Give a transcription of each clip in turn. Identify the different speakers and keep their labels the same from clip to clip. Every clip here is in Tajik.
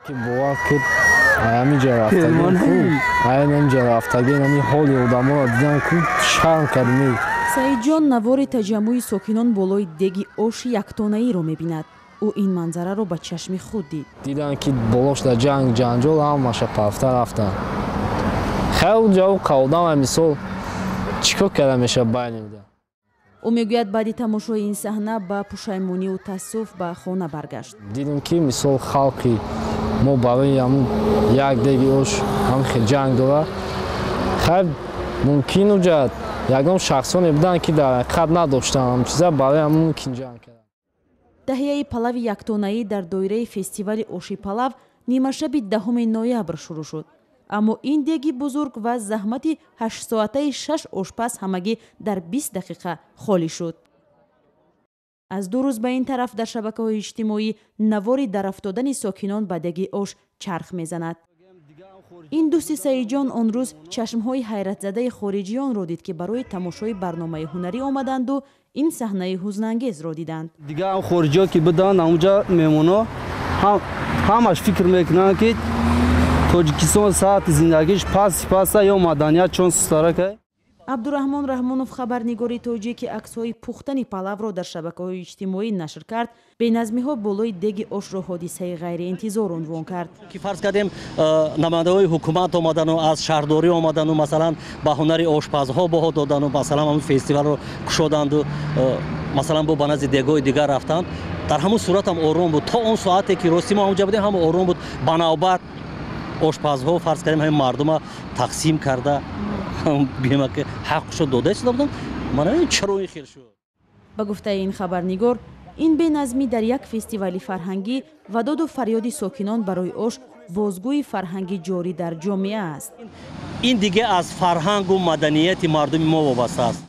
Speaker 1: که باور کرد همینجا رفتگی همین حالی آدم ها دیدن که شرم کردیم.
Speaker 2: سعید جان навори таҷаммӯи сокинон болои деги оши яктонаиро мебинад. ӯ ин манзараро ба чашми худ дид.
Speaker 1: دیدن که بالاش در جنجال همه‌شون پافته رفتن. خیلی جا کودام مثال چیکار کرده میشه باید.
Speaker 2: ӯ мегӯяд баъди тамошои ин саҳна ба пушаймонию таассуф ба хона баргашт.
Speaker 1: دیدیم که مثال خلقی ما برای همون یک دیگه اوش همین جنگ داره. خیلی ممکن وجود یکم شخصانی بودن که در حقیقت نداشتن هم چیزا برای همون ممکن جنگ کردن.
Speaker 2: таҳияи палави яктонаӣ дар доираи фестивали оши палав нимашаби 10 ноябр шурӯъ шуд. аммо ин деги бузург ва заҳмати 8соатаи 6 ошпаз ҳамагӣ дар 20 дақиқа холӣ шуд. аз ду рӯз ба ин тараф дар шабакаҳои иҷтимоӣ навори дарафтодани сокинон ба деги ош чарх мезанад. ин дӯсти саидҷон он рӯз чашмҳои ҳайратзадаи хориҷиёнро дид ки барои тамошои барномаи ҳунарӣ омаданду ин саҳнаи ҳузнангезро диданд.
Speaker 3: دیگه هم خارجی ها که بدن اونجا میمونا همش فکر میکنن که تاجیکستان ساعت زندگیش پس یا مدنیت چون سستاره که
Speaker 2: абдураҳмон раҳмонов хабарнигори тоҷӣ ки аксҳои пухтани палавро дар шабакаҳои иҷтимоӣ нашр кард беназмиҳо болои деги ошро ҳодисаи ғайриинтизор унвон кард.
Speaker 4: ки фарз кардем намояндаҳои ҳукумат омадану аз шаҳрдорӣ омадану масалан ба ҳунари ошпазҳо баҳо додану масалан ҳамн фестивалро кушоданду масалан бо ба назди дегоҳи дигар рафтанд. дар ҳамун суратам ором буд то он соате ки рости мо онҷа будем ҳам ором буд. ба навбат ошпазҳо фарз кардем ҳамин мардума тақсим карда бима ки ҳаққшо дода истода будам. мана чаро ин хел шуд.
Speaker 2: ба гуфтаи ин хабарнигор ин беназмӣ дар як фестивали фарҳангӣ ва доду фарёди сокинон барои ош возгӯи фарҳанги ҷорӣ дар ҷомеа аст.
Speaker 4: ин дига аз фарҳангу маданияти мардуми мо вобаста аст.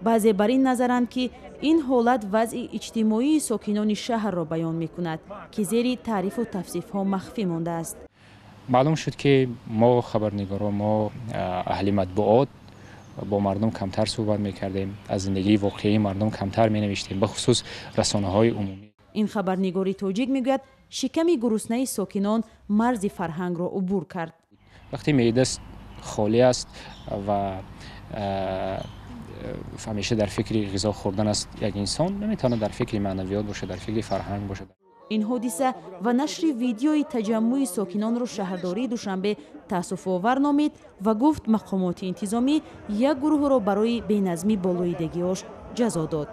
Speaker 2: баъзе бар ин назаранд ки ин ҳолат вазъи иҷтимоии сокинони шаҳрро баён мекунад ки зери таърифу тавсифҳо махфӣ мондааст.
Speaker 5: маълум шуд ки мо хабарнигорон мо аҳли матбуот бо мардум камтар суҳбат мекардем, аз зиндагии воқеии мардум камтар менавиштем, бахусус расонаҳои умумӣ.
Speaker 2: ин хабарнигори тоҷик мегӯяд шиками гуруснаи сокинон марзи фарҳангро убур кард.
Speaker 5: вақте меъда холӣ аст ва ҳамеша дар фикри ғизо хӯрдан аст як инсон, наметавонад дар фикри маънавиёт бошад, дар фикри фарҳанг бошад.
Speaker 2: ин ҳодиса ва нашри видеои таҷаммӯи сокинонро шаҳрдории душанбе таассуфовар номид ва гуфт мақомоти интизомӣ як гурӯҳро барои беназмӣ болои деги ош ҷазо дод.